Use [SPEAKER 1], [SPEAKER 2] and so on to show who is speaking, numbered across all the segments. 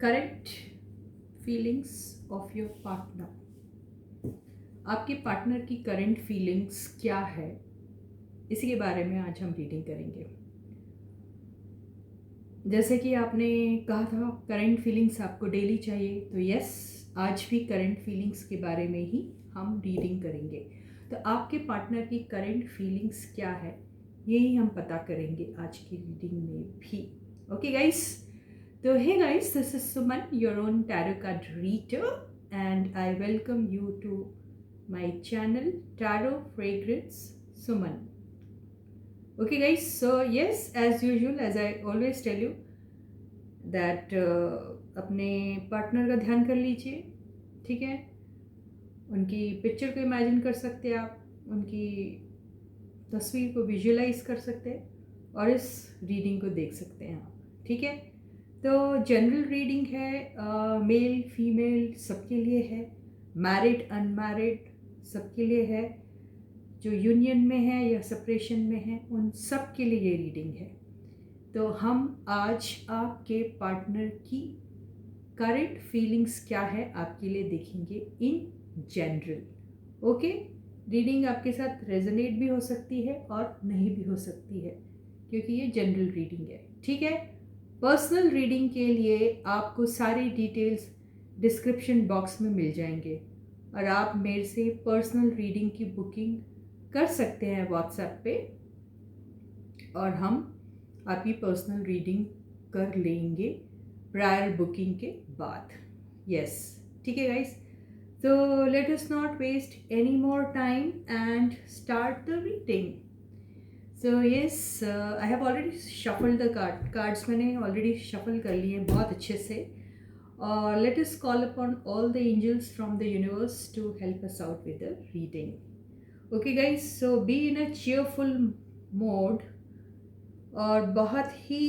[SPEAKER 1] Current feelings of your partner. आपके partner की current feelings क्या है, इसी के बारे में आज हम रीडिंग करेंगे। जैसे कि आपने कहा था करंट फीलिंग्स आपको डेली चाहिए, तो यस, आज भी करंट फीलिंग्स के बारे में ही हम रीडिंग करेंगे। तो आपके पार्टनर की करंट फीलिंग्स क्या है, यही हम पता करेंगे आज की रीडिंग में भी। ओके गाइस, तो hey guys, this is Suman, your own tarot card reader, and I welcome you to my channel Tarot Fragrance Suman. Okay guys, so yes, as usual, as I always tell you that अपने partner का ध्यान कर लीजिए, ठीक है। उनकी picture को imagine कर सकते हैं आप, उनकी तस्वीर को विजुअलाइज कर सकते हैं और इस रीडिंग को देख सकते हैं आप, ठीक है। तो जनरल रीडिंग है, मेल फीमेल सबके लिए है, मैरिड अनमैरिड सबके लिए है, जो यूनियन में है या सेपरेशन में है उन सब के लिए ये रीडिंग है। तो हम आज आपके पार्टनर की करंट फीलिंग्स क्या है आपके लिए देखेंगे इन जनरल। ओके, रीडिंग आपके साथ रेजोनेट भी हो सकती है और नहीं भी हो सकती है, क्योंकि ये जनरल रीडिंग है, ठीक है। पर्सनल रीडिंग के लिए आपको सारी डिटेल्स डिस्क्रिप्शन बॉक्स में मिल जाएंगे और आप मेरे से पर्सनल रीडिंग की बुकिंग कर सकते हैं व्हाट्सएप पे, और हम आपकी पर्सनल रीडिंग कर लेंगे प्रायर बुकिंग के बाद। यस, ठीक है गाइस, तो let us not waste any more time and start the reading. So yes, I have already shuffled the cards मैंने ऑलरेडी शफल कर लिए हैं बहुत अच्छे से। Let us call upon all the angels from the universe to help us out with the reading. Okay guys, so be in a cheerful mode और बहुत ही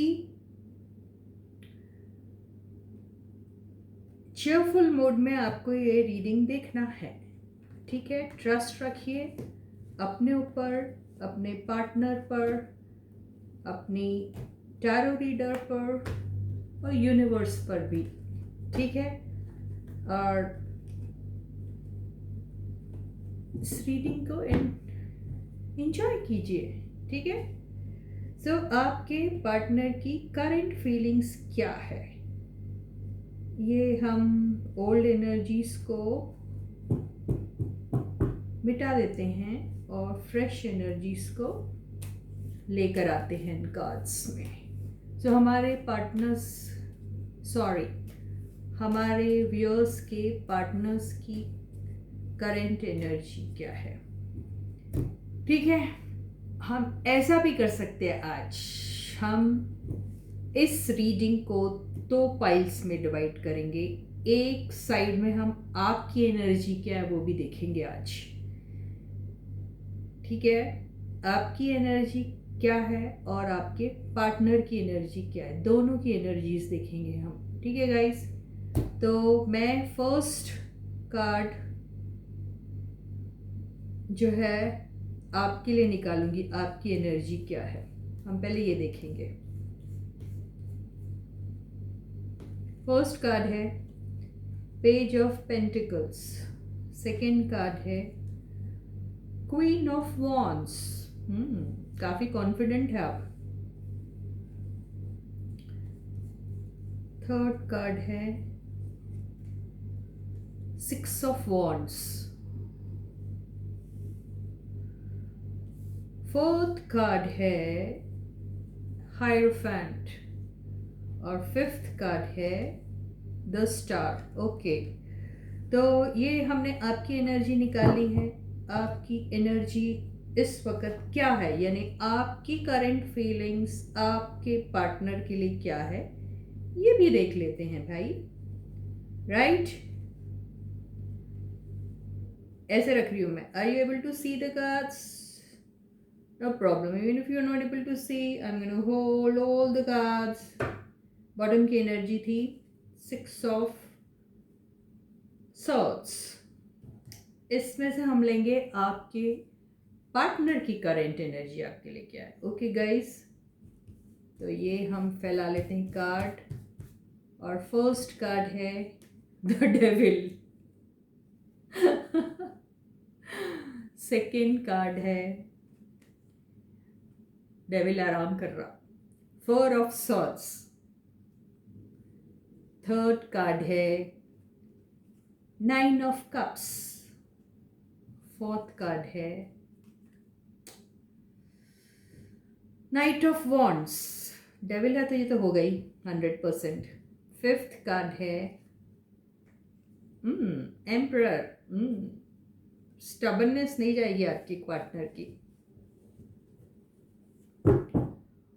[SPEAKER 1] cheerful mode में आपको ये रीडिंग देखना है, ठीक है। ट्रस्ट रखिए अपने ऊपर, अपने पार्टनर पर, अपनी टैरो रीडर पर और यूनिवर्स पर भी, ठीक है। और इस रीडिंग को एंजॉय कीजिए, ठीक है। सो आपके पार्टनर की करंट फीलिंग्स क्या है, ये हम ओल्ड एनर्जीज को मिटा देते हैं और फ्रेश एनर्जीज को लेकर आते हैं इन कार्ड्स में। सो हमारे पार्टनर्स, सॉरी, हमारे व्यूअर्स के पार्टनर्स की करंट एनर्जी क्या है, ठीक है। हम ऐसा भी कर सकते हैं, आज हम इस रीडिंग को 2 पाइल्स में डिवाइड करेंगे। एक साइड में हम आपकी एनर्जी क्या है वो भी देखेंगे आज, ठीक है। आपकी एनर्जी क्या है और आपके पार्टनर की एनर्जी क्या है, दोनों की एनर्जीज देखेंगे हम, ठीक है गाइस। तो मैं फर्स्ट कार्ड जो है आपके लिए निकालूंगी, आपकी एनर्जी क्या है, हम पहले ये देखेंगे। फर्स्ट कार्ड है page of pentacles, second card है क्वीन ऑफ वॉन्ड्स। काफी कॉन्फिडेंट है आप। थर्ड कार्ड है 6 ऑफ वॉन्ड्स। फोर्थ कार्ड है हायरोफेंट और फिफ्थ कार्ड है द स्टार। ओके, तो ये हमने आपकी एनर्जी निकाली है। आपकी एनर्जी इस वक्त क्या है, यानी आपकी करंट फीलिंग्स आपके पार्टनर के लिए क्या है, ये भी देख लेते हैं भाई, राइट। ऐसे रख रही हूं मैं। Are you able to see the cards? No problem, even if you are not able to see, I am gonna hold all the cards. Bottom की एनर्जी थी 6 ऑफ सॉर्ड्स। इसमें से हम लेंगे आपके पार्टनर की करंट एनर्जी आपके लिए क्या है। ओके गाइस, तो ये हम फैला लेते हैं कार्ड और फर्स्ट कार्ड है द डेविल। सेकेंड कार्ड है डेविल आराम कर रहा, 4 ऑफ सॉर्ड्स। थर्ड कार्ड है 9 ऑफ कप्स। फोर्थ कार्ड है नाइट ऑफ वॉन्ड्स। डेविल है तो ये तो हो गई 100%। फिफ्थ कार्ड है एम्परर। स्टबननेस नहीं जाएगी आपकी पार्टनर की।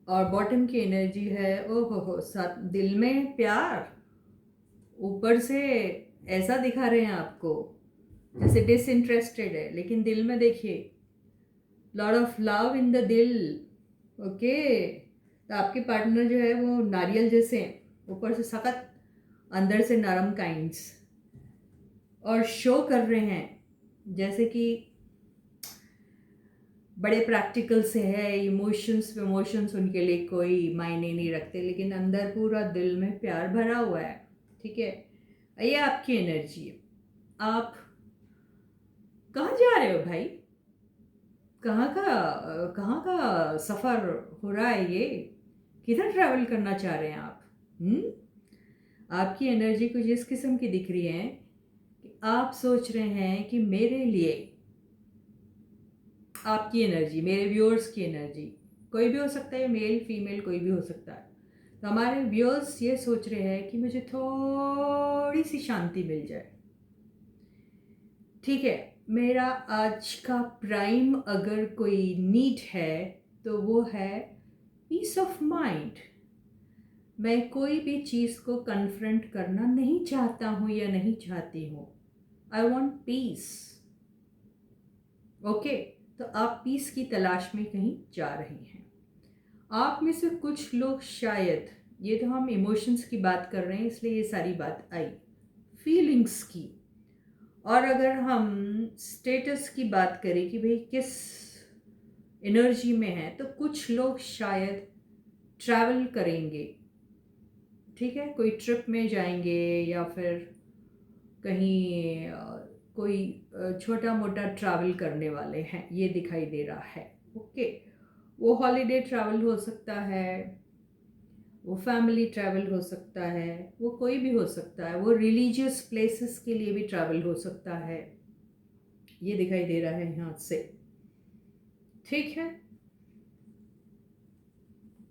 [SPEAKER 1] और बॉटम की एनर्जी है ओहो साथ दिल में प्यार, ऊपर से ऐसा दिखा रहे हैं आपको जैसे डिसइंटरेस्टेड है, लेकिन दिल में देखिए lot of love in the दिल। ओके, तो आपके पार्टनर जो है वो नारियल जैसे हैं, ऊपर से सख्त, अंदर से नरम काइंड्स, और शो कर रहे हैं जैसे कि बड़े प्रैक्टिकल से है। इमोशंस उनके लिए कोई मायने नहीं रखते, लेकिन अंदर पूरा दिल में प्यार भरा हुआ है। ठीक है, ये आपकी एनर्जी है। आप कहाँ जा रहे हो भाई? कहाँ का सफ़र हो रहा है? ये किधर ट्रैवल करना चाह रहे हैं आप? आपकी एनर्जी कुछ इस किस्म की दिख रही है कि आप सोच रहे हैं कि मेरे लिए, आपकी एनर्जी, मेरे व्यूअर्स की एनर्जी, कोई भी हो सकता है, मेल फीमेल कोई भी हो सकता है। तो हमारे व्यूअर्स ये सोच रहे हैं कि मुझे थोड़ी सी शांति मिल जाए। ठीक है, मेरा आज का प्राइम अगर कोई नीड है तो वो है पीस ऑफ माइंड। मैं कोई भी चीज़ को कन्फ्रंट करना नहीं चाहता हूँ या नहीं चाहती हूँ। I want piece. ओके, तो आप पीस की तलाश में कहीं जा रहे हैं। आप में से कुछ लोग शायद, ये तो हम इमोशंस की बात कर रहे हैं इसलिए ये सारी बात आई, फीलिंग्स की। और अगर हम स्टेटस की बात करें कि भाई किस एनर्जी में है, तो कुछ लोग शायद ट्रैवल करेंगे। ठीक है, कोई ट्रिप में जाएंगे या फिर कहीं कोई छोटा मोटा ट्रैवल करने वाले हैं, ये दिखाई दे रहा है। ओके, वो हॉलीडे ट्रैवल हो सकता है, वो फैमिली ट्रैवल हो सकता है, वो कोई भी हो सकता है, वो रिलीजियस प्लेसेस के लिए भी ट्रैवल हो सकता है, ये दिखाई दे रहा है यहाँ से। ठीक है,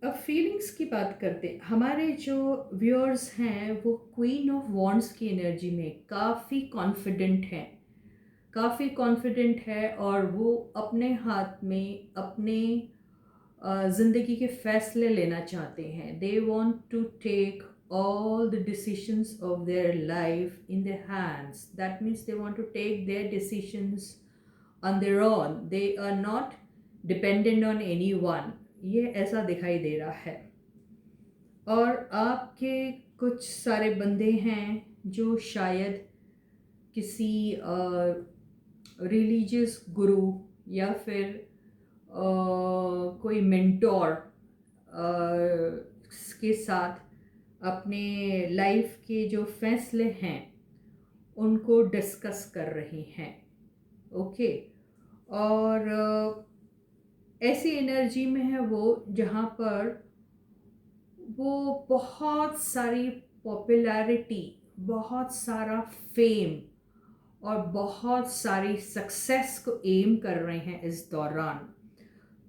[SPEAKER 1] अब फीलिंग्स की बात करते हैं। हमारे जो व्यूअर्स हैं वो क्वीन ऑफ वॉन्ड्स की एनर्जी में काफ़ी कॉन्फिडेंट हैं, काफ़ी कॉन्फिडेंट है, और वो अपने हाथ में अपने ज़िंदगी के फैसले लेना चाहते हैं। They want to take all the decisions of their life in their hands. That means they want to take their decisions on their own. They are not dependent on anyone. ये ऐसा दिखाई दे रहा है। और आपके कुछ सारे बंदे हैं जो शायद किसी रिलीजियस गुरु या फिर कोई मेंटोर के साथ अपने लाइफ के जो फैसले हैं उनको डिस्कस कर रहे हैं। ओके, और ऐसी एनर्जी में है वो जहाँ पर वो बहुत सारी पॉपुलैरिटी, बहुत सारा फेम और बहुत सारी सक्सेस को एम कर रहे हैं इस दौरान।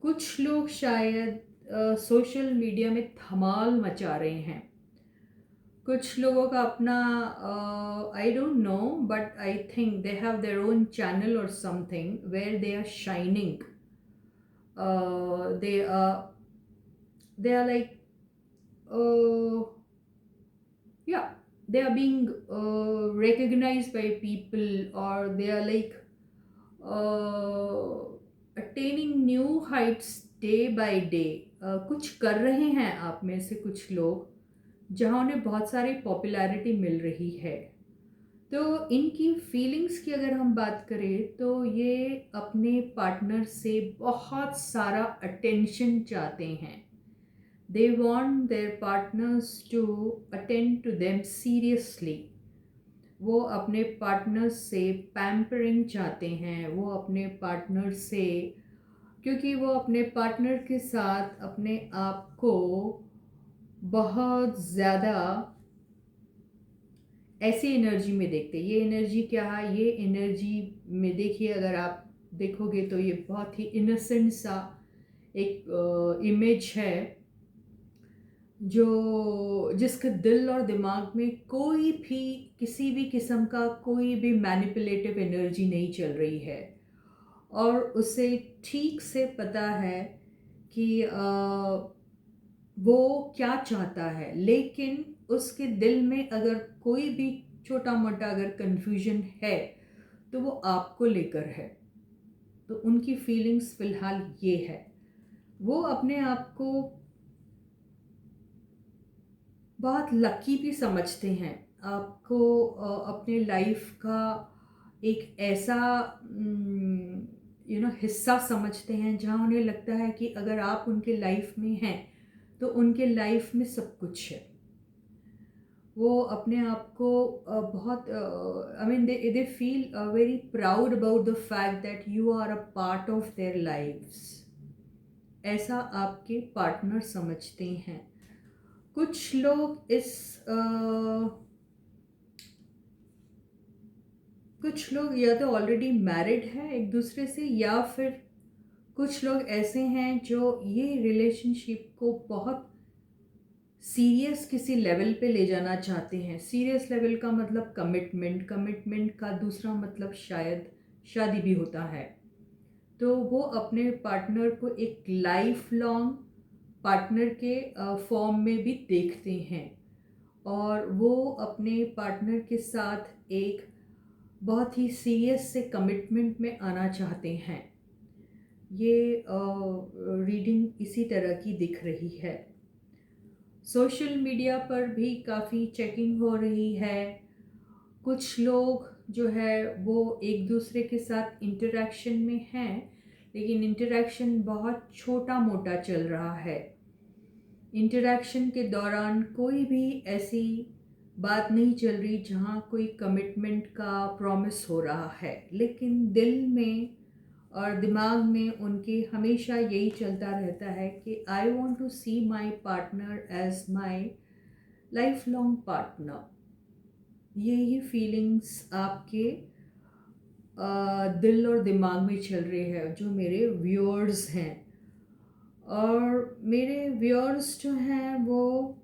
[SPEAKER 1] कुछ लोग शायद सोशल मीडिया में धमाल मचा रहे हैं। कुछ लोगों का अपना I don't know, but I think they have their own channel और something where they are shining. They are like yeah, they are being recognized by people, or they are like attaining new heights day by day. कुछ कर रहे हैं आप में से कुछ लोग जहाँ उन्हें बहुत सारी पॉपुलैरिटी मिल रही है। तो इनकी फीलिंग्स की अगर हम बात करें तो ये अपने पार्टनर से बहुत सारा अटेंशन चाहते हैं, they want their partners to attend to them seriously. वो अपने पार्टनर से पैम्परिंग चाहते हैं, वो अपने पार्टनर से, क्योंकि वो अपने पार्टनर के साथ अपने आप को बहुत ज़्यादा ऐसी एनर्जी में देखते हैं। ये एनर्जी क्या है? ये एनर्जी में देखिए, अगर आप देखोगे तो ये बहुत ही इनोसेंट सा एक इमेज है, जो जिसके दिल और दिमाग में कोई भी किसी भी किस्म का कोई भी मैनिपुलेटिव एनर्जी नहीं चल रही है, और उसे ठीक से पता है कि वो क्या चाहता है। लेकिन उसके दिल में अगर कोई भी छोटा मोटा अगर कन्फ्यूजन है तो वो आपको लेकर है। तो उनकी फीलिंग्स फ़िलहाल ये है, वो अपने आप को बहुत लकी भी समझते हैं। आपको अपने लाइफ का एक ऐसा हिस्सा समझते हैं जहाँ उन्हें लगता है कि अगर आप उनके लाइफ में हैं तो उनके लाइफ में सब कुछ है। वो अपने आप को बहुत I mean they feel very proud about the fact that you are a part of their lives. ऐसा आपके पार्टनर समझते हैं। कुछ लोग कुछ लोग या तो ऑलरेडी मैरिड हैं एक दूसरे से, या फिर कुछ लोग ऐसे हैं जो ये रिलेशनशिप को बहुत सीरियस किसी लेवल पे ले जाना चाहते हैं। सीरियस लेवल का मतलब कमिटमेंट, कमिटमेंट का दूसरा मतलब शायद शादी भी होता है। तो वो अपने पार्टनर को एक लाइफ लॉन्ग पार्टनर के फॉर्म में भी देखते हैं, और वो अपने पार्टनर के साथ एक बहुत ही सीरियस से कमिटमेंट में आना चाहते हैं। ये रीडिंग इसी तरह की दिख रही है। सोशल मीडिया पर भी काफ़ी चेकिंग हो रही है। कुछ लोग जो है वो एक दूसरे के साथ इंटरेक्शन में हैं, लेकिन इंटरेक्शन बहुत छोटा मोटा चल रहा है। इंटरेक्शन के दौरान कोई भी ऐसी बात नहीं चल रही जहाँ कोई कमिटमेंट का प्रॉमिस हो रहा है, लेकिन दिल में और दिमाग में उनके हमेशा यही चलता रहता है कि I want to see my partner as my life long partner. यही फीलिंग्स आपके दिल और दिमाग में चल रहे हैं जो मेरे व्यूअर्स हैं। और मेरे व्यूअर्स जो हैं वो,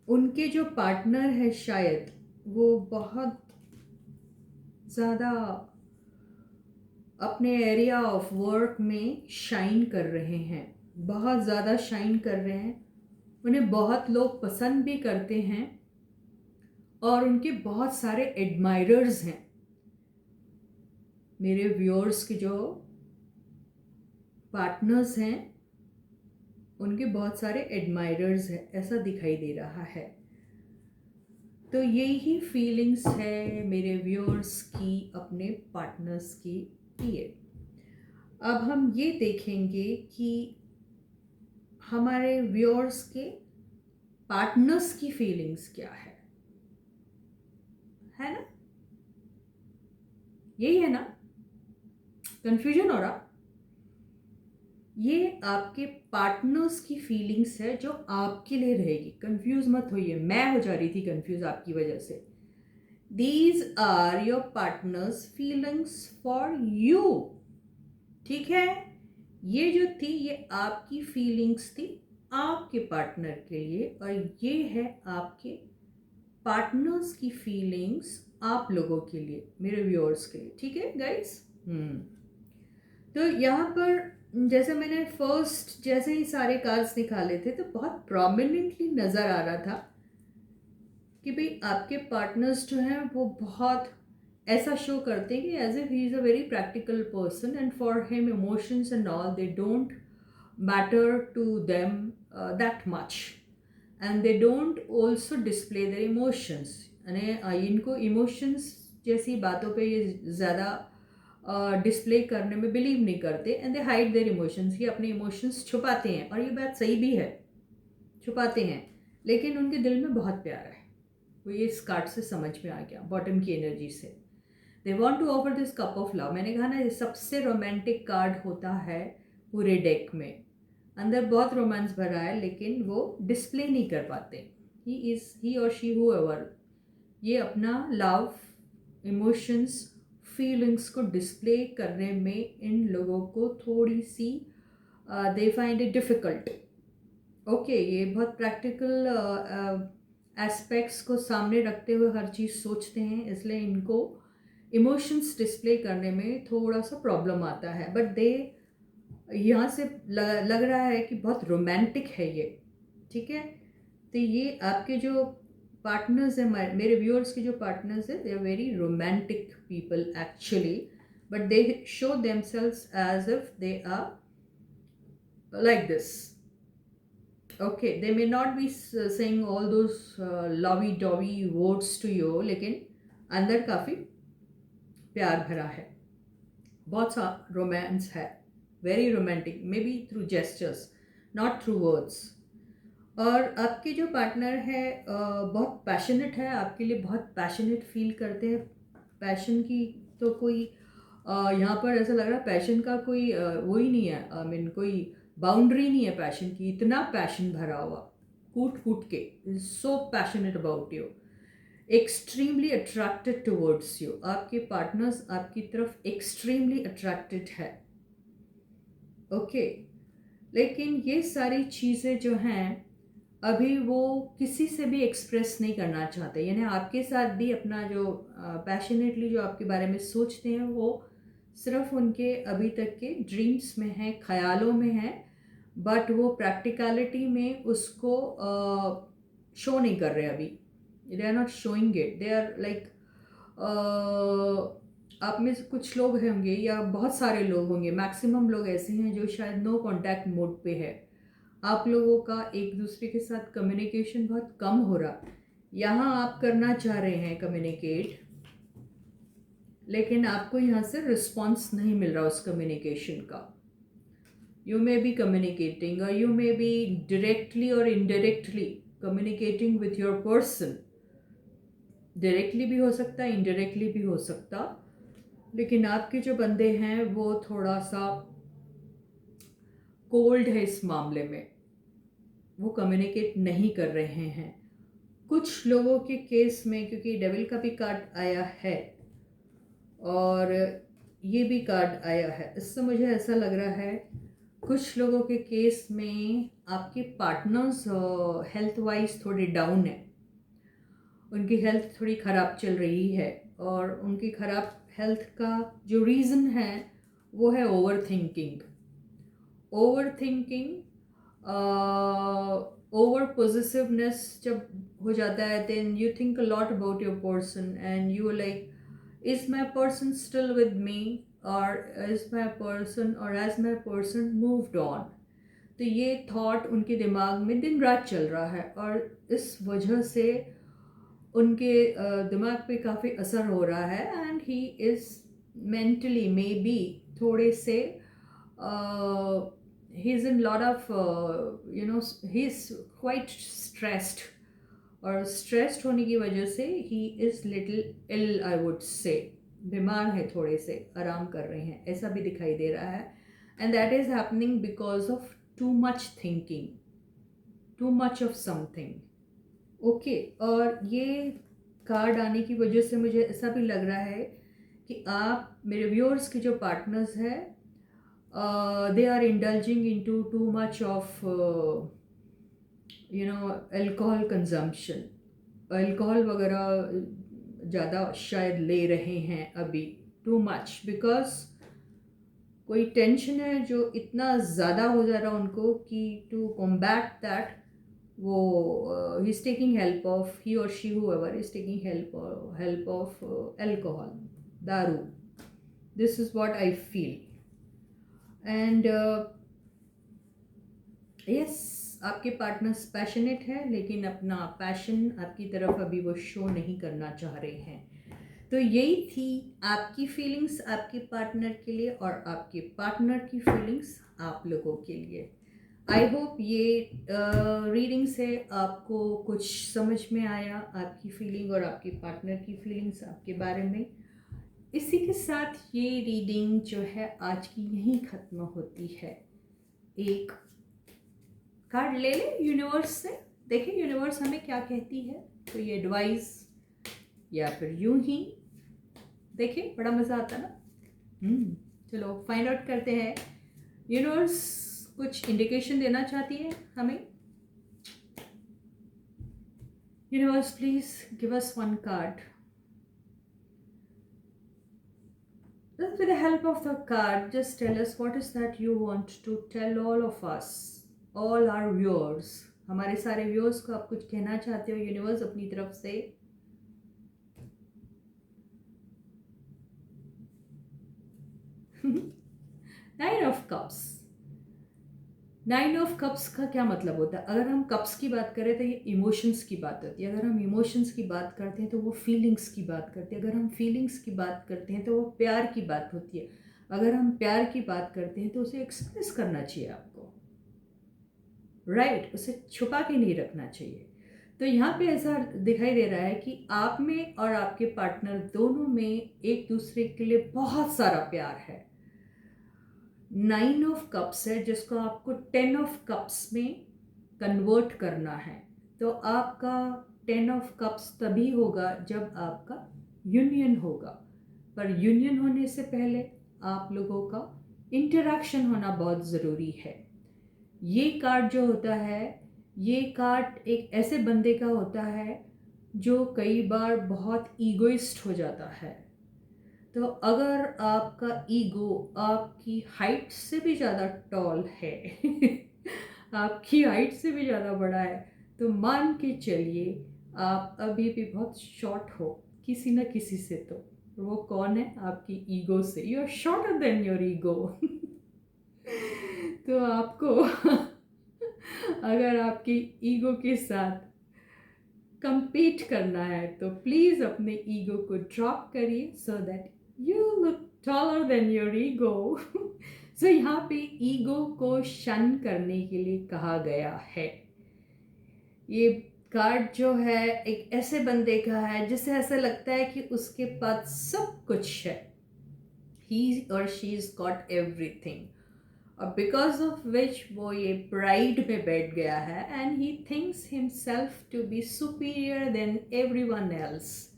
[SPEAKER 1] उनके जो पार्टनर है शायद वो बहुत ज़्यादा अपने एरिया ऑफ वर्क में शाइन कर रहे हैं, बहुत ज़्यादा शाइन कर रहे हैं। उन्हें बहुत लोग पसंद भी करते हैं और उनके बहुत सारे एडमायरर्स हैं। मेरे व्यूअर्स के जो पार्टनर्स हैं उनके बहुत सारे एडमायरर्स हैं, ऐसा दिखाई दे रहा है। तो यही फीलिंग्स है मेरे व्यूअर्स की अपने पार्टनर्स की लिए। अब हम ये देखेंगे कि हमारे व्यूअर्स के पार्टनर्स की फीलिंग्स क्या है ना? यही है ना? कंफ्यूजन हो रहा? ये आपके पार्टनर्स की फीलिंग्स है जो आपके लिए रहेगी। कंफ्यूज मत होइए, मैं हो जा रही थी कंफ्यूज आपकी वजह से। These are your partners feelings for you. ठीक है, ये जो थी ये आपकी फीलिंग्स थी आपके पार्टनर के लिए, और ये है आपके पार्टनर्स की फीलिंग्स आप लोगों के लिए, मेरे व्यूअर्स के लिए। ठीक है गाइस? तो यहाँ पर जैसे मैंने फर्स्ट जैसे ही सारे कार्ड्स निकाले थे तो बहुत प्रोमिनेंटली नज़र आ रहा था कि भाई आपके पार्टनर्स जो हैं वो बहुत ऐसा शो करते हैं कि as if he is a very practical person and for him emotions and all they don't matter to them that much, and they don't also display their emotions. यानी इनको इमोशंस जैसी बातों पे ये ज़्यादा डिस्प्ले करने में बिलीव नहीं करते, and they hide their emotions. ये अपने इमोशंस छुपाते हैं, और ये बात सही भी है। छुपाते हैं, लेकिन उनके दिल में बहुत प्यार है। वो ये इस कार्ड से समझ में आ गया, बॉटम की एनर्जी से। They want to offer this cup of love. मैंने कहा ना, ये सबसे रोमांटिक कार्ड होता है पूरे डेक में। अंदर बहुत रोमांस भरा है, लेकिन वो डिस्प्ले नहीं कर पाते। ही और शी हुएवर, ये अपना लव, इमोशंस, फीलिंग्स को डिस्प्ले करने में इन लोगों को थोड़ी सी they find it difficult. Okay, ये बहुत प्रैक्टिकल एस्पेक्ट्स को सामने रखते हुए हर चीज़ सोचते हैं, इसलिए इनको इमोशंस डिस्प्ले करने में थोड़ा सा प्रॉब्लम आता है। बट दे, यहाँ से लग रहा है कि बहुत रोमांटिक है ये, ठीक है। तो ये आपके जो पार्टनर्स हैं, मेरे व्यूअर्स के जो पार्टनर्स हैं, they are very romantic people actually, but they show themselves as if they are like this. Okay, they may not be saying all those lovey dovey words to you, लेकिन अंदर काफ़ी प्यार भरा है, बहुत सा रोमांस है, very romantic, may be through gestures, not through words. और आपके जो पार्टनर है बहुत पैशनेट है आपके लिए, बहुत पैशनेट फील करते हैं। पैशन की तो कोई यहाँ पर ऐसा लग रहा है पैशन का कोई वो ही नहीं है, आई मीन कोई बाउंड्री नहीं है पैशन की। इतना पैशन भरा हुआ, कूट कूट के, so passionate about you, extremely attracted towards you. आपके पार्टनर्स आपकी तरफ एक्सट्रीमली अट्रैक्टेड है। ओके, लेकिन ये सारी चीज़ें जो हैं अभी वो किसी से भी एक्सप्रेस नहीं करना चाहते, यानी आपके साथ भी अपना जो पैशनेटली जो आपके बारे में सोचते हैं वो सिर्फ उनके अभी तक के ड्रीम्स में है, ख्यालों में है, बट वो प्रैक्टिकलिटी में उसको शो नहीं कर रहे अभी। They are not showing it, they are like, आप में से कुछ लोग होंगे या बहुत सारे लोग होंगे, मैक्सिमम लोग ऐसे हैं जो शायद नो कांटेक्ट मोड पे है। आप लोगों का एक दूसरे के साथ कम्युनिकेशन बहुत कम हो रहा। यहाँ आप करना चाह रहे हैं कम्युनिकेट, लेकिन आपको यहाँ से रिस्पॉन्स नहीं मिल रहा उस कम्युनिकेशन का। यू मे बी कम्युनिकेटिंग और यू मे बी डायरेक्टली और indirectly communicating with your person. Directly भी हो सकता, इनडायरेक्टली भी हो सकता, लेकिन आपके जो बंदे हैं वो थोड़ा सा कोल्ड है इस मामले में, वो कम्युनिकेट नहीं कर रहे हैं। कुछ लोगों के केस में, क्योंकि डेविल का भी कार्ड आया है और ये भी कार्ड आया है, इससे मुझे ऐसा लग रहा है कुछ लोगों के केस में आपके पार्टनर्स हेल्थ वाइज थोड़े डाउन है, उनकी हेल्थ थोड़ी ख़राब चल रही है, और उनकी ख़राब हेल्थ का जो रीज़न है वो है over thinking. Over thinking, over positiveness जब हो जाता है, then you think a lot about your person and you like, is my person still with me, और इज माई पर्सन और as my person moved on. तो ये thought उनके दिमाग में दिन रात चल रहा है, और इस वजह से उनके दिमाग पे काफ़ी असर हो रहा है, and he is mentally may be थोड़े से he is in lot of he is quite stressed, और स्ट्रेस्ड होने की वजह से ही is little ill, I would say, बीमार है, थोड़े से आराम कर रहे हैं, ऐसा भी दिखाई दे रहा है। And that is happening because of too much thinking, too much of something. Okay, और ये कार्ड आने की वजह से मुझे ऐसा भी लग रहा है कि आप, मेरे व्यूअर्स के जो पार्टनर्स हैं, they are indulging into too much of alcohol consumption, alcohol वगैरह ज़्यादा शायद ले रहे हैं अभी, टू मच, बिकॉज कोई टेंशन है जो इतना ज़्यादा हो जा रहा उनको कि टू कॉम्बैट दैट, वो he is taking help of, he और she whoever is taking help of alcohol, दारू। This is what I feel. And yes, आपके पार्टनर्स पैशनेट है, लेकिन अपना पैशन आपकी तरफ अभी वो शो नहीं करना चाह रहे हैं। तो यही थी आपकी फीलिंग्स आपके पार्टनर के लिए, और आपके पार्टनर की फीलिंग्स आप लोगों के लिए। आई होप ये रीडिंग से आपको कुछ समझ में आया, आपकी फीलिंग और आपके पार्टनर की फीलिंग्स आपके बारे में। इसी के साथ ये रीडिंग जो है आज की यहीं ख़त्म होती है। एक कार्ड ले लें यूनिवर्स से, देखें यूनिवर्स हमें क्या कहती है। तो ये एडवाइस या फिर यूं ही देखें, बड़ा मज़ा आता ना। चलो फाइंड आउट करते हैं। यूनिवर्स कुछ इंडिकेशन देना चाहती है हमें। Universe please give us one card. With the help of the card, just tell us what is that you want to tell all of us, all our viewers. हमारे सारे viewers को आप कुछ कहना चाहते हो यूनिवर्स अपनी तरफ से। Nine of cups. Nine of cups का क्या मतलब होता है? अगर हम कप्स की बात करें तो ये इमोशंस की बात होती है। अगर हम इमोशंस की बात करते हैं तो वो फीलिंग्स की बात करते हैं। अगर हम फीलिंग्स की बात करते हैं तो वो प्यार की बात होती है। अगर हम प्यार की बात करते हैं तो उसे एक्सप्रेस करना चाहिए आपको, राइट? उसे छुपा के नहीं रखना चाहिए। तो यहाँ पे ऐसा दिखाई दे रहा है कि आप में और आपके पार्टनर दोनों में एक दूसरे के लिए बहुत सारा प्यार है। नाइन ऑफ कप्स है जिसको आपको 10 ऑफ कप्स में कन्वर्ट करना है। तो आपका 10 ऑफ कप्स तभी होगा जब आपका यूनियन होगा। पर यूनियन होने से पहले आप लोगों का इंटरेक्शन होना बहुत ज़रूरी है। ये कार्ड जो होता है, ये कार्ड एक ऐसे बंदे का होता है जो कई बार बहुत ईगोइस्ट हो जाता है। तो अगर आपका ईगो आपकी हाइट से भी ज़्यादा टॉल है आपकी हाइट से भी ज़्यादा बड़ा है, तो मान के चलिए आप अभी भी बहुत शॉर्ट हो किसी न किसी से। तो वो कौन है? आपकी ईगो से। You are shorter than your ego. तो आपको अगर आपकी ईगो के साथ compete करना है तो प्लीज़ अपने ईगो को ड्रॉप करिए so that you look taller than your ego. So यहाँ पे ईगो को शन करने के लिए कहा गया है। ये कार्ड जो है एक ऐसे बंदे का है जिसे ऐसा लगता है कि उसके पास सब कुछ है। ही और शी इज गॉट एवरीथिंग, और बिकॉज ऑफ विच वो ये प्राइड में बैठ गया है and he thinks himself to be superior than everyone else.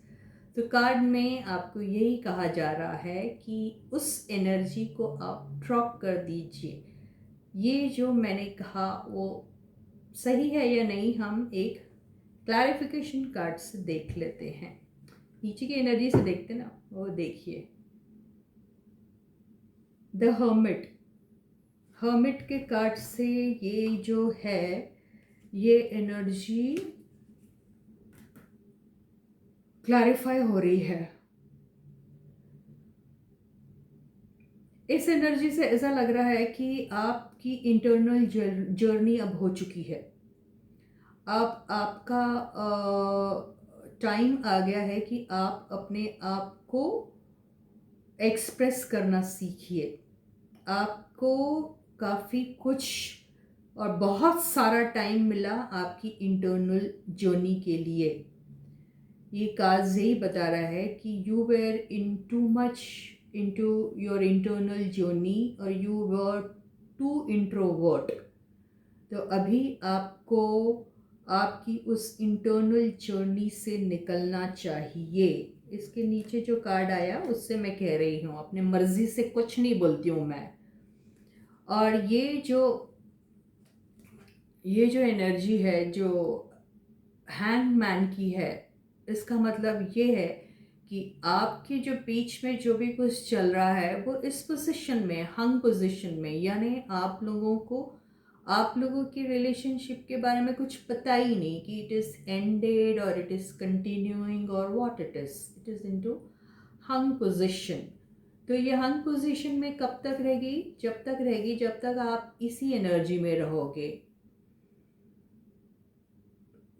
[SPEAKER 1] तो कार्ड में आपको यही कहा जा रहा है कि उस एनर्जी को आप ड्रॉप कर दीजिए। ये जो मैंने कहा वो सही है या नहीं, हम एक क्लैरिफिकेशन कार्ड से देख लेते हैं। नीचे की एनर्जी से देखते ना, वो देखिए द हर्मिट। हर्मिट के कार्ड से ये जो है ये एनर्जी क्लैरिफाई हो रही है। इस एनर्जी से ऐसा लग रहा है कि आपकी इंटरनल जर्नी अब हो चुकी है। अब आपका टाइम आ गया है कि आप अपने आप को एक्सप्रेस करना सीखिए। आपको काफ़ी कुछ और बहुत सारा टाइम मिला आपकी इंटरनल जर्नी के लिए। ये काज यही बता रहा है कि you were in too much into your internal journey और यू वर टू इंट्रोवर्ट। तो अभी आपको आपकी उस इंटरनल जर्नी से निकलना चाहिए। इसके नीचे जो कार्ड आया उससे मैं कह रही हूँ, अपने मर्जी से कुछ नहीं बोलती हूँ मैं। और ये जो एनर्जी है जो हैंगमैन की है, इसका मतलब ये है कि आपके जो बीच में जो भी कुछ चल रहा है वो इस पोजीशन में, हंग पोजीशन में, यानी आप लोगों की रिलेशनशिप के बारे में कुछ पता ही नहीं कि इट इज़ एंडेड और इट इज़ कंटिन्यूइंग और what it is into hung position. तो ये हंग पोजीशन में कब तक रहेगी? जब तक रहेगी जब तक आप इसी एनर्जी में रहोगे।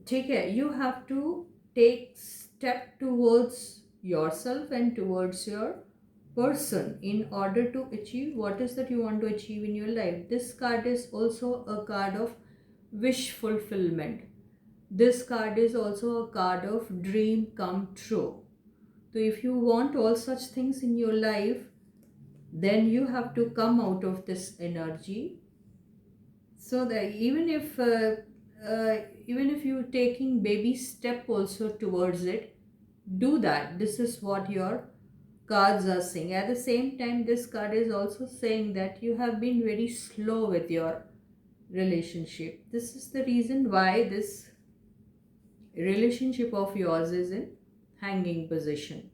[SPEAKER 1] ठीक है, you have to take step towards your self and towards your person in order to achieve what is that you want to achieve in your life. This card is also a card of wish fulfillment. This card is also a card of dream come true. So if you want all such things in your life, then you have to come out of this energy, so that even if you're taking baby step also towards it, do that. This is what your cards are saying. At the same time, this card is also saying that you have been very slow with your relationship. This is the reason why this relationship of yours is in hanging position.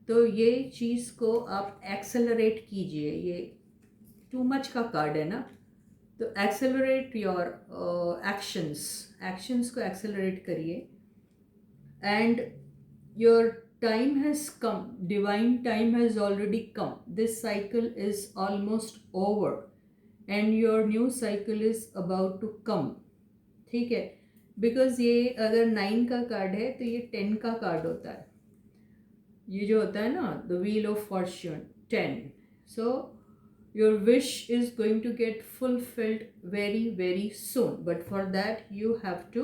[SPEAKER 1] तो ये चीज़ को आप accelerate कीजिए. ये too much का card है ना, तो एक्सेलरेट योर एक्शंस को एक्सेलरेट करिए. And your time has come, divine time has already come. This cycle is almost over and your new cycle is about to come. ठीक है, बिकॉज ये अगर 9 का कार्ड है तो ये 10 का कार्ड होता है. ये जो होता है ना, the wheel of Fortune 10. So your wish is going to get fulfilled very very soon, but for that you have to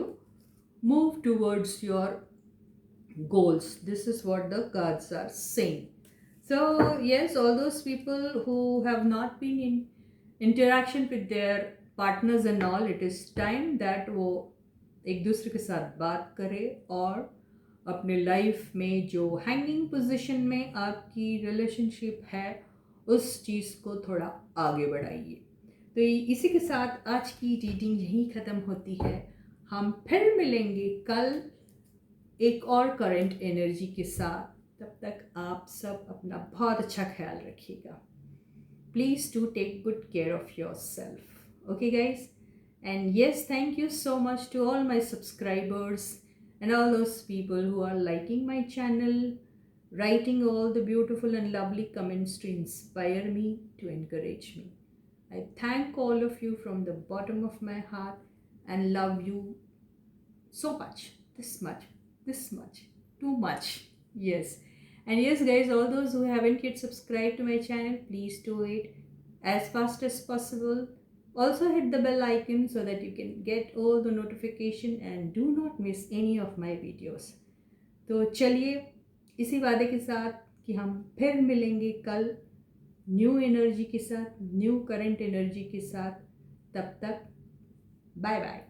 [SPEAKER 1] move towards your goals. This is what the cards are saying. So yes, all those people who have not been in interaction with their partners and all, it is time that वो एक दूसरे के साथ बात करें और अपने life में जो हैंगिंग पोजीशन में आपकी रिलेशनशिप है उस चीज़ को थोड़ा आगे बढ़ाइए. तो इसी के साथ आज की रीडिंग यहीं ख़त्म होती है. हम फिर मिलेंगे कल एक और करंट एनर्जी के साथ. तब तक आप सब अपना बहुत अच्छा ख्याल रखिएगा. Please do take good care of your self. Okay guys, and yes, thank you so much to all my subscribers and all those people who are liking my channel, writing all the beautiful and lovely comments to inspire me, to encourage me. I thank all of you from the bottom of my heart and love you so much. This much, too much. Yes. And yes guys, all those who haven't yet subscribed to my channel, please do it as fast as possible. Also hit the bell icon so that you can get all the notification and do not miss any of my videos. तो चलिए इसी वादे के साथ कि हम फिर मिलेंगे कल न्यू एनर्जी के साथ, न्यू करंट एनर्जी के साथ. तब तक बाय बाय.